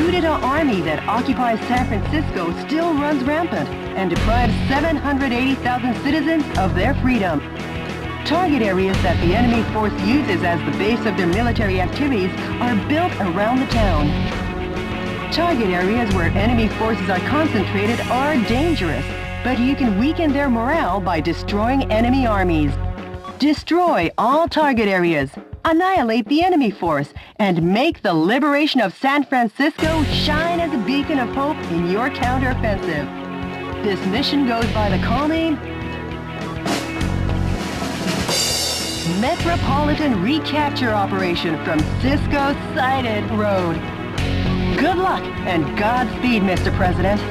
coup d'etat army that occupies San Francisco still runs rampant and deprives 780,000 citizens of their freedom. Target areas that the enemy force uses as the base of their military activities are built around the town. Target areas where enemy forces are concentrated are dangerous, but you can weaken their morale by destroying enemy armies. Destroy all target areas, annihilate the enemy force, and make the liberation of San Francisco shine as a beacon of hope in your counteroffensive. This mission goes by the call name Metropolitan Recapture Operation from Cisco Sighted Road. Good luck and Godspeed, Mr. President.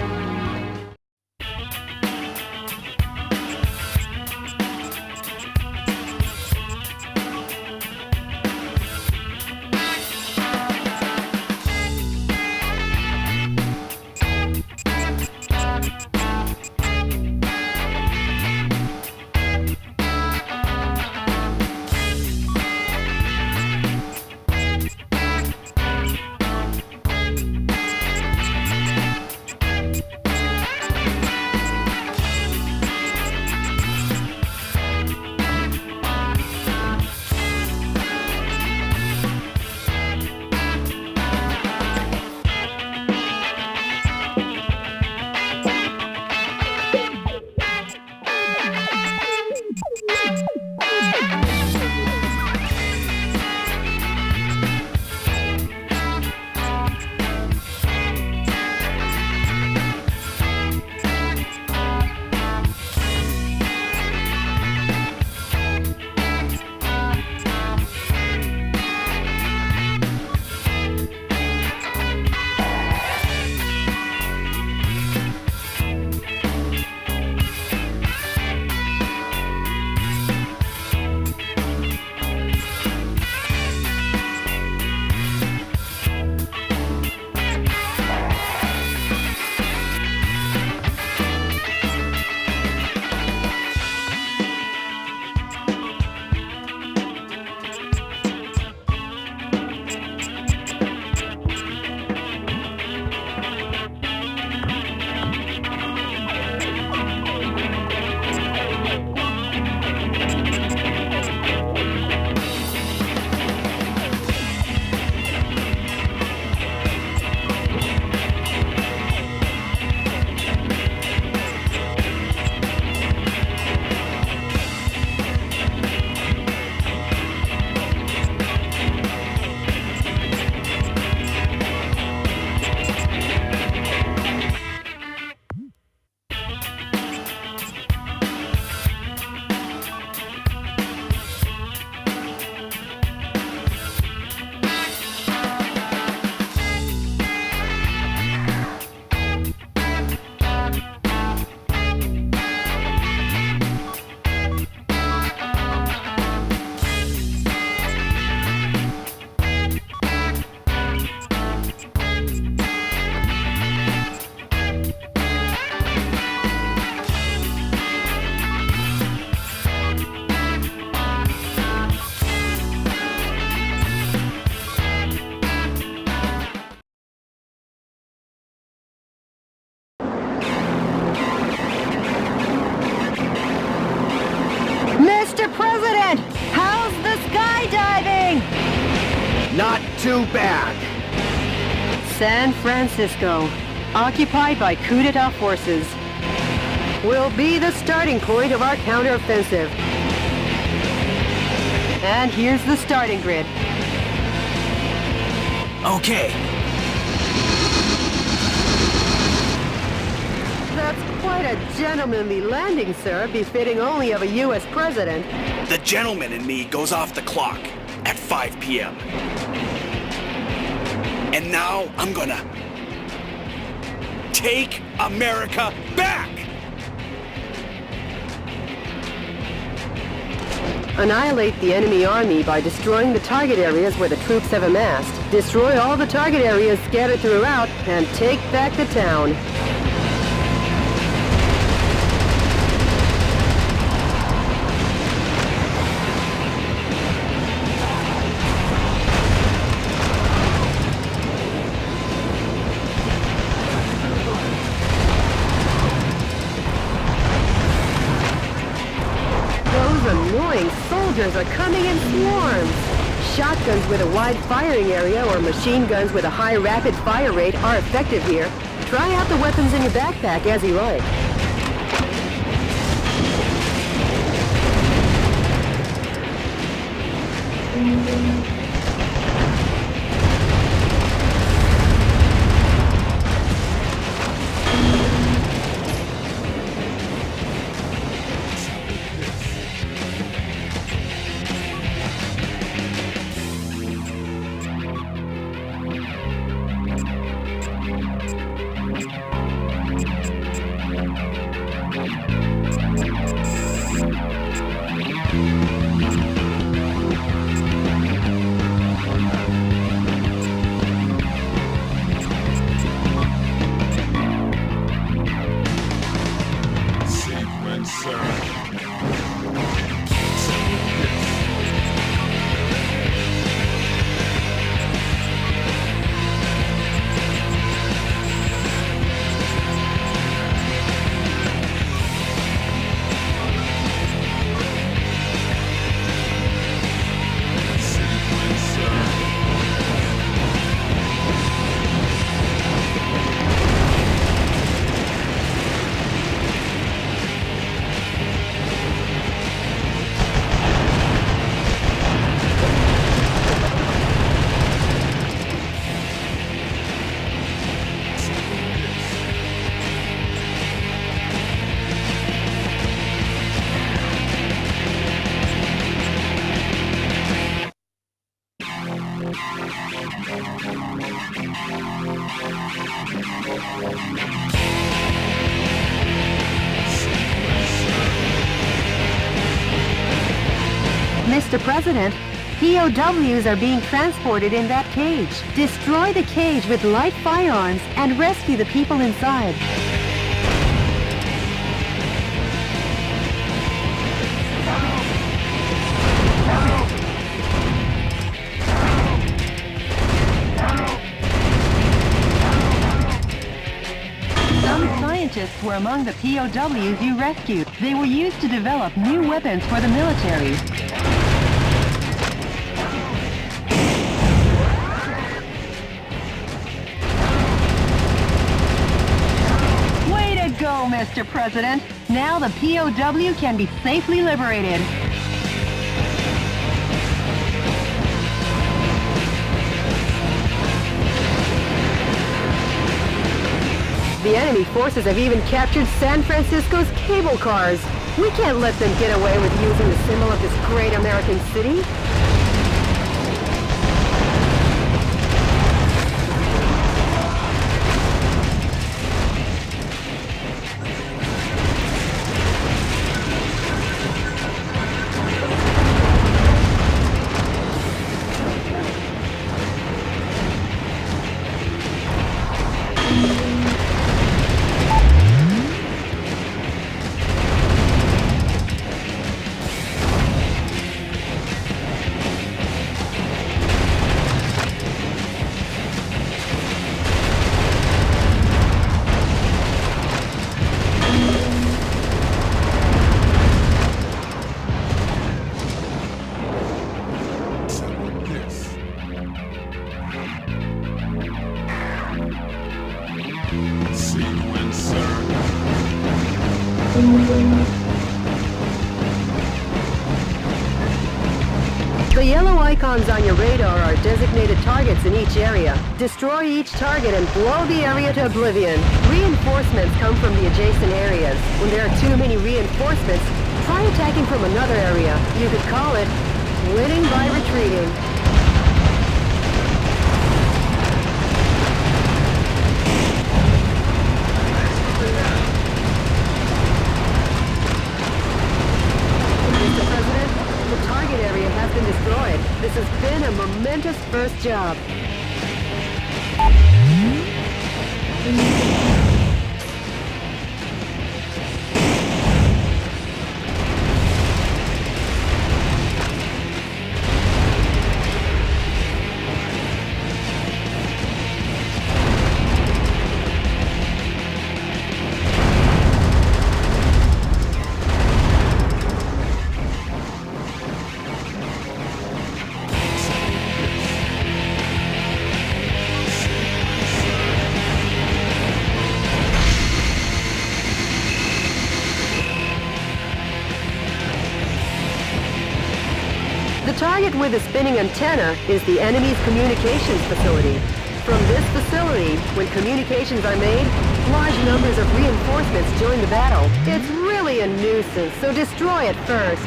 Not too bad. San Francisco, occupied by coup d'etat forces, will be the starting point of our counteroffensive. And here's the starting grid. Okay. That's quite a gentlemanly landing, sir, befitting only of a U.S. president. The gentleman in me goes off the clock at 5 p.m. And now I'm gonna take America back! Annihilate the enemy army by destroying the target areas where the troops have amassed. Destroy all the target areas scattered throughout, and take back the town. prisoners are coming in swarms. Shotguns with a wide firing area or machine guns with a high rapid fire rate are effective here. Try out the weapons in your backpack as you like. Mr. President, POWs are being transported in that cage. Destroy the cage with light firearms and rescue the people inside. Some scientists were among the POWs you rescued. They were used to develop new weapons for the military. Go, Mr. President. Now the POW can be safely liberated. The enemy forces have even captured San Francisco's cable cars. We can't let them get away with using the symbol of this great American city. The yellow icons on your radar are designated targets in each area. Destroy each target and blow the area to oblivion. Reinforcements come from the adjacent areas. When there are too many reinforcements, try attacking from another area. You could call it winning by retreating. Area has been destroyed. This has been a momentous first job. target with the spinning antenna is the enemy's communications facility. From this facility, when communications are made, large numbers of reinforcements join the battle. It's really a nuisance, so destroy it first.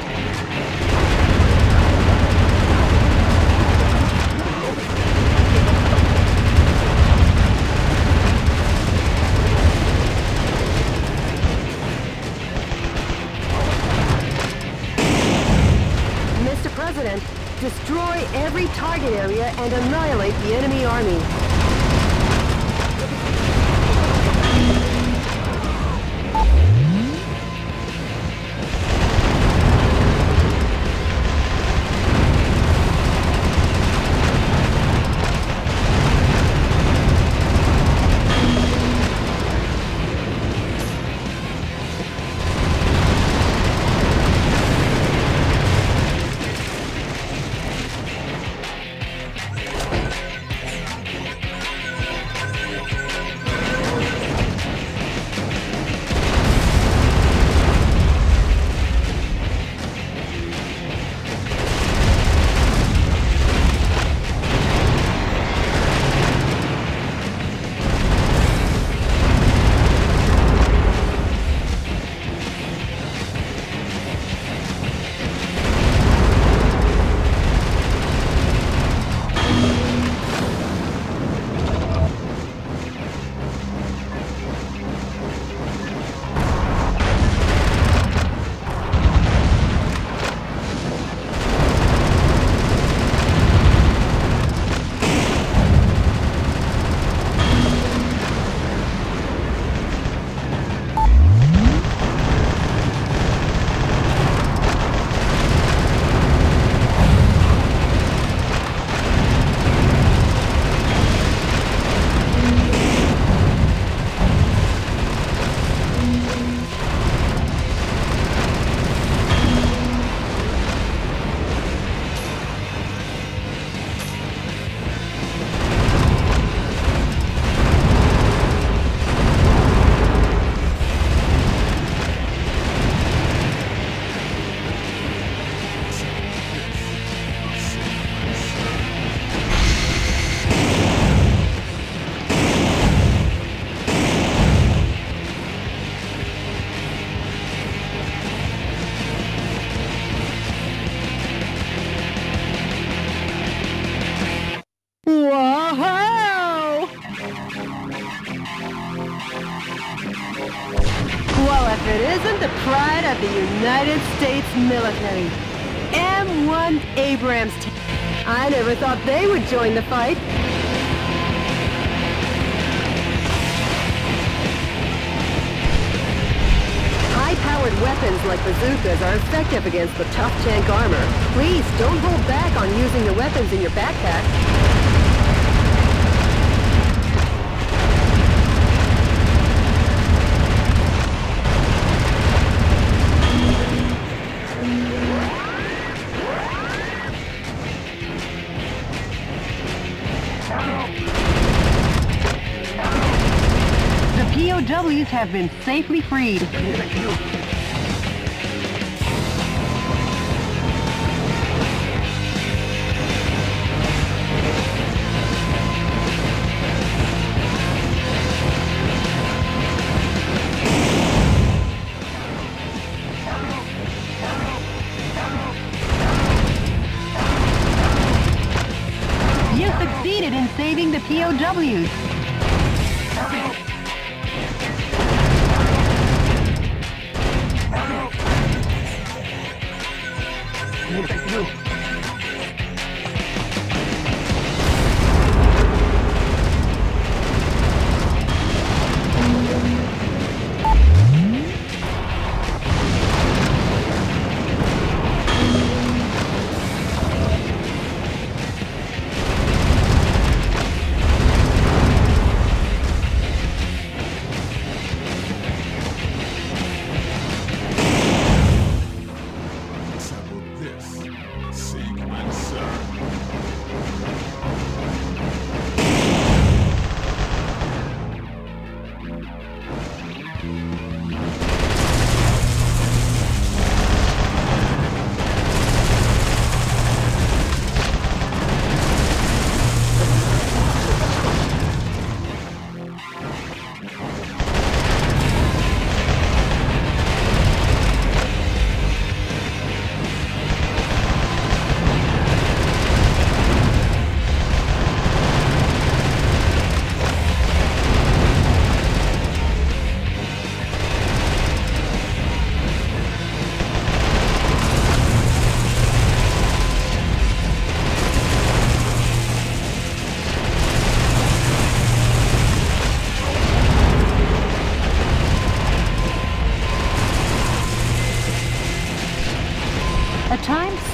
Mr. President, destroy every target area and annihilate the enemy army. Well, if it isn't the pride of the United States military. M1 Abrams. I never thought they would join the fight. High-powered weapons like bazookas are effective against the tough tank armor. Please, don't hold back on using the weapons in your backpack. POWs have been safely freed. You succeeded in saving the POWs.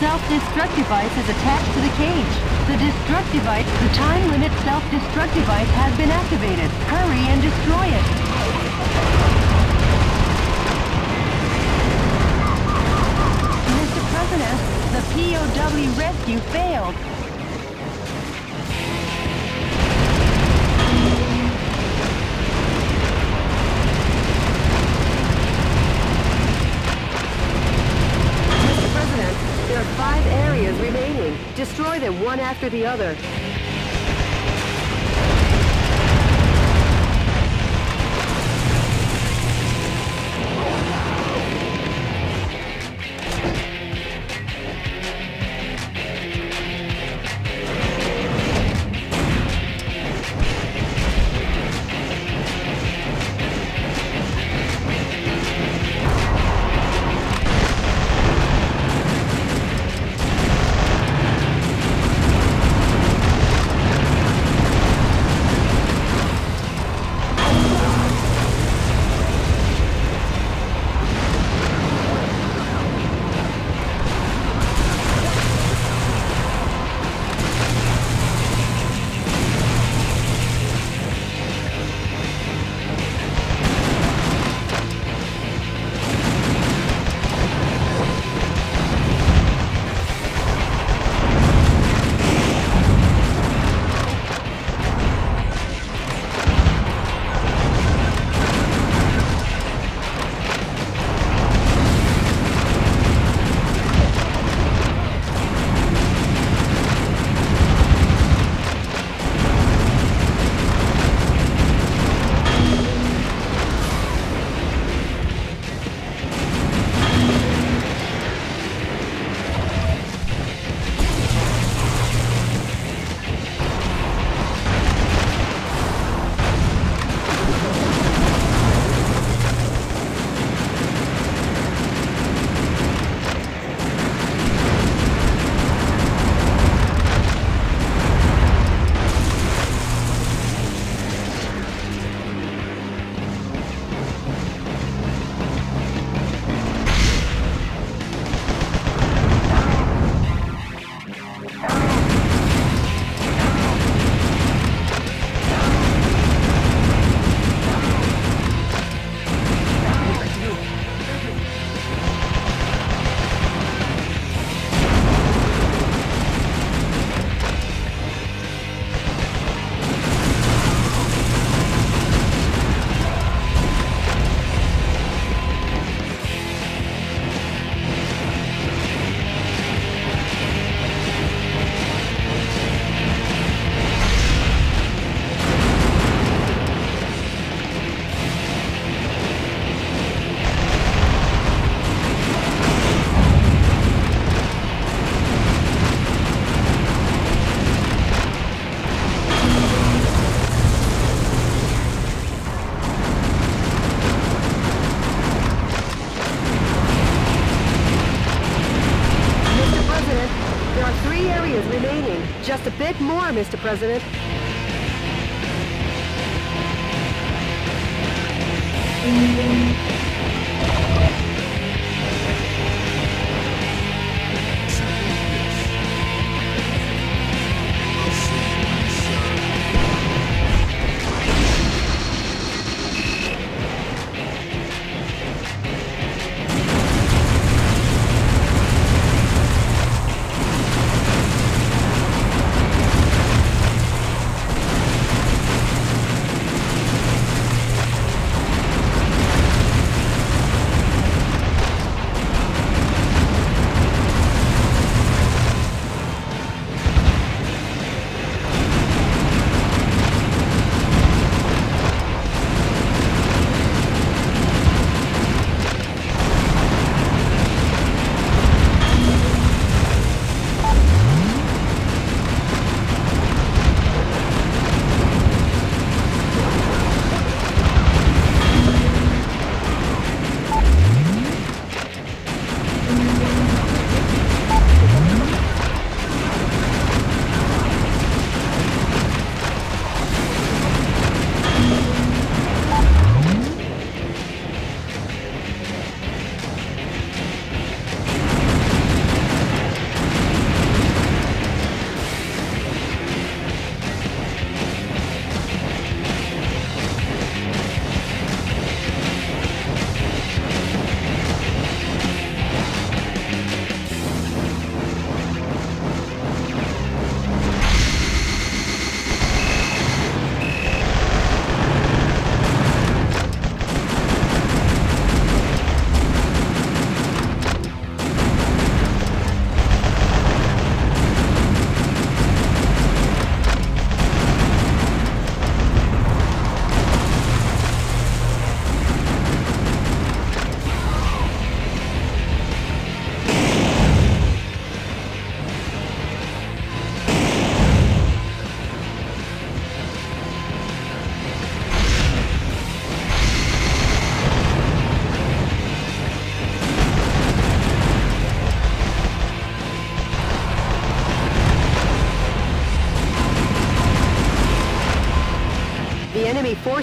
self-destruct device is attached to the cage. The time limit self-destruct device has been activated. Hurry and destroy it. Mr. President, the POW rescue failed. There are 5 areas remaining. Destroy them one after the other. Just a bit more, Mr. President.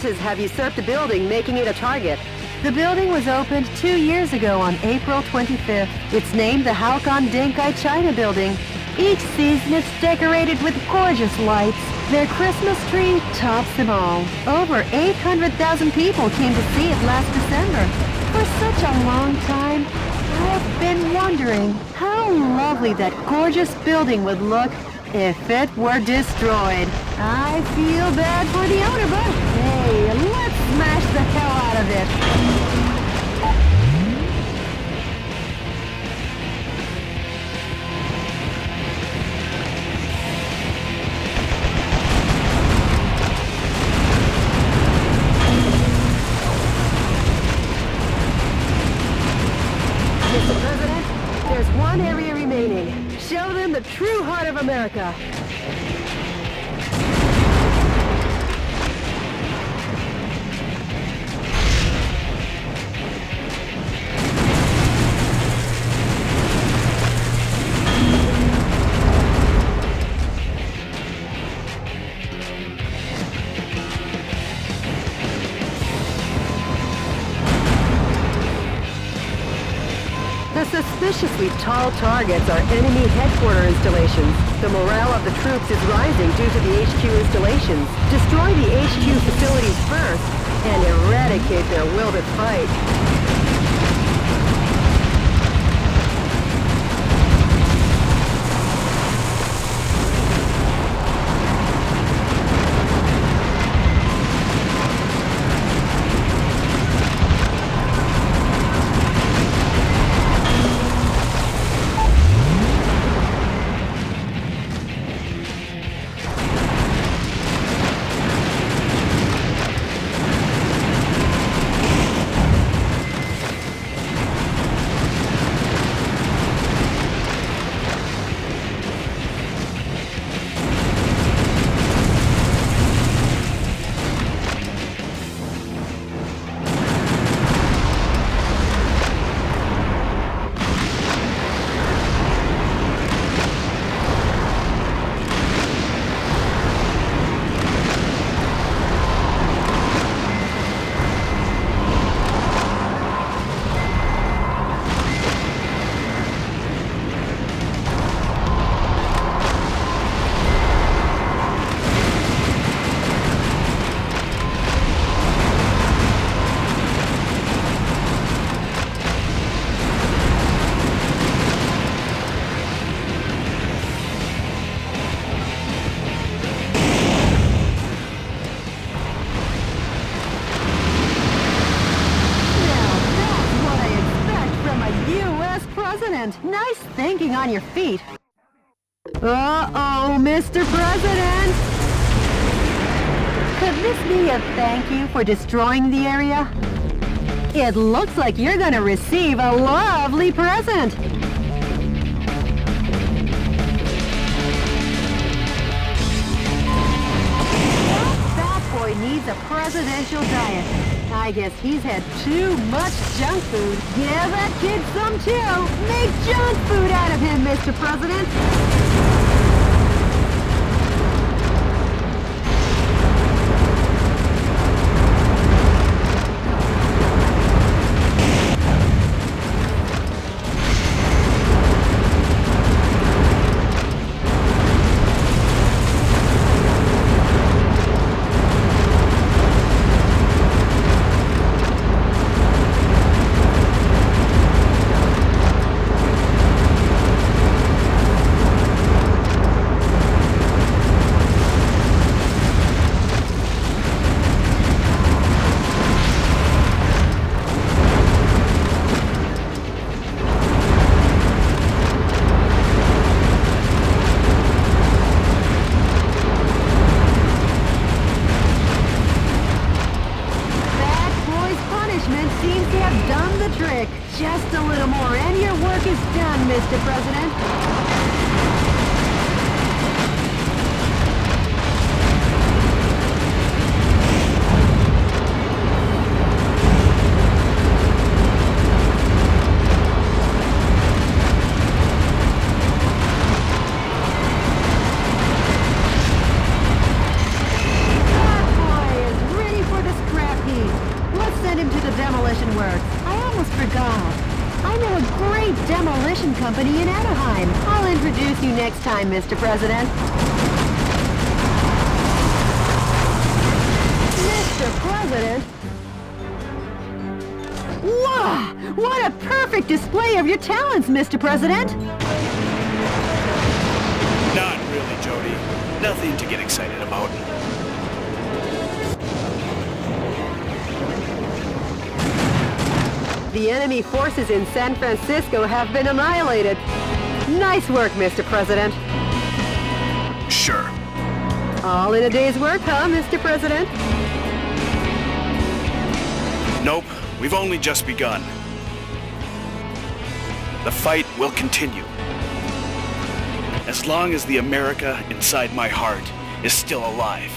forces have usurped the building, making it a target. The building was opened 2 years ago on April 25th. It's named the Halcon Denkai China Building. Each season it's decorated with gorgeous lights. Their Christmas tree tops them all. Over 800,000 people came to see it last December. For such a long time, I've been wondering how lovely that gorgeous building would look if it were destroyed. I feel bad for the owner, but hey, let's smash the hell out of it. Mr. President, there's one area remaining. Show them the true heart of America. The suspiciously tall targets are enemy headquarter installations. The morale of the troops is rising due to the HQ installations. Destroy the HQ facilities first and eradicate their will to fight. Nice thinking on your feet. Uh-oh, Mr. President! Could this be a thank you for destroying the area? It looks like you're gonna receive a lovely present! That boy needs a presidential diet. I guess he's had too much junk food. Give that kid some too! Make junk food out of him, Mr. President! Just a little more and your work is done, Mr. President. That boy is ready for the demolition work. I almost forgot. I know a great demolition company in Anaheim. I'll introduce you next time, Mr. President. Mr. President? Wow! What a perfect display of your talents, Mr. President! Not really, Jody. Nothing to get excited about. The enemy forces in San Francisco have been annihilated. Nice work, Mr. President. Sure. All in a day's work, huh, Mr. President? Nope, we've only just begun. The fight will continue. As long as the America inside my heart is still alive.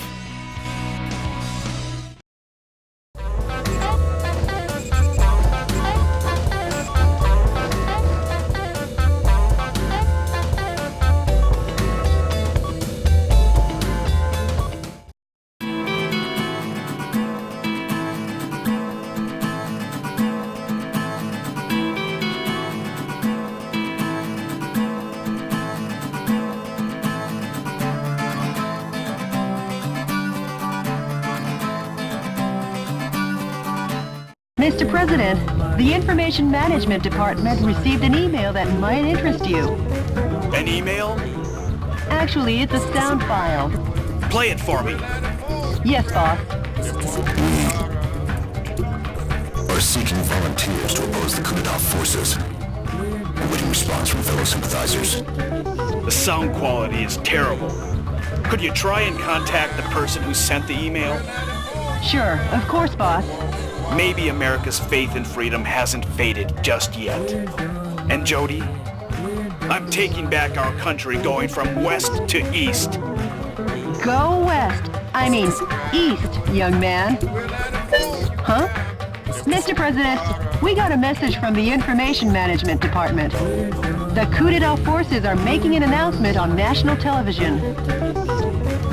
Mr. President, the Information Management Department received an email that might interest you. An email? Actually, it's a sound file. Play it for me. Yes, boss. Are seeking volunteers to oppose the coup d'etat forces. Awaiting response from fellow sympathizers. The sound quality is terrible. Could you try and contact the person who sent the email? Sure, of course, boss. Maybe America's faith in freedom hasn't faded just yet. And Jody, I'm taking back our country, going from west to east. Go west. I mean, east, young man. Huh? Mr. President, we got a message from the Information Management Department. The coup d'etat forces are making an announcement on national television.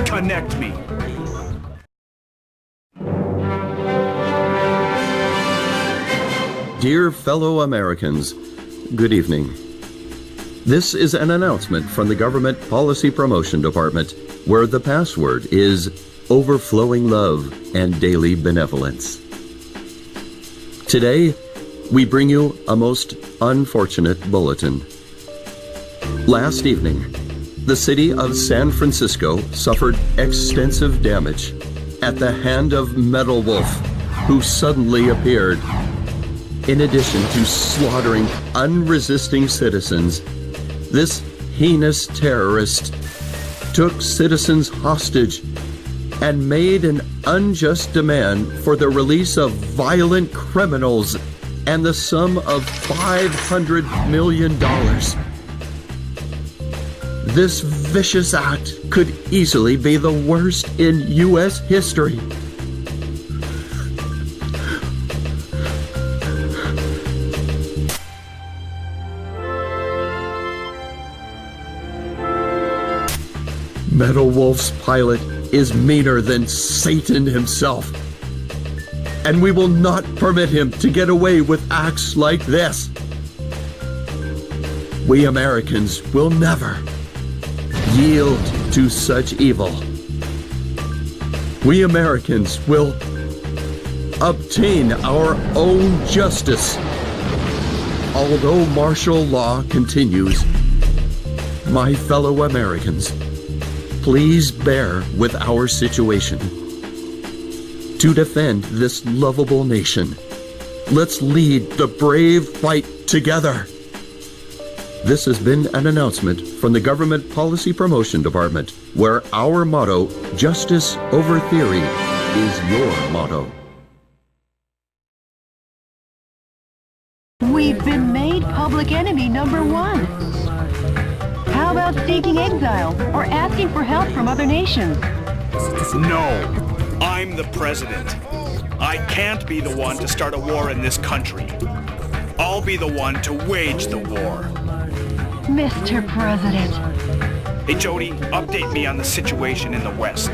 Connect me. Dear fellow Americans, good evening. This is an announcement from the Government Policy Promotion Department, where the password is overflowing love and daily benevolence. Today, we bring you a most unfortunate bulletin. Last evening, the city of San Francisco suffered extensive damage at the hand of Metal Wolf, who suddenly appeared. In addition to slaughtering unresisting citizens, this heinous terrorist took citizens hostage and made an unjust demand for the release of violent criminals and the sum of $500 million. This vicious act could easily be the worst in U.S. history. Metal Wolf's pilot is meaner than Satan himself, and we will not permit him to get away with acts like this. We Americans will never yield to such evil. We Americans will obtain our own justice. Although martial law continues, my fellow Americans, please bear with our situation. To defend this lovable nation, let's lead the brave fight together. This has been an announcement from the Government Policy Promotion Department, where our motto, justice over theory, is your motto. We've been made public enemy number one. How about seeking exile or asking for help from other nations? No, I'm the president. I can't be the one to start a war in this country. I'll be the one to wage the war. Mr. President. Hey, Jody, update me on the situation in the West.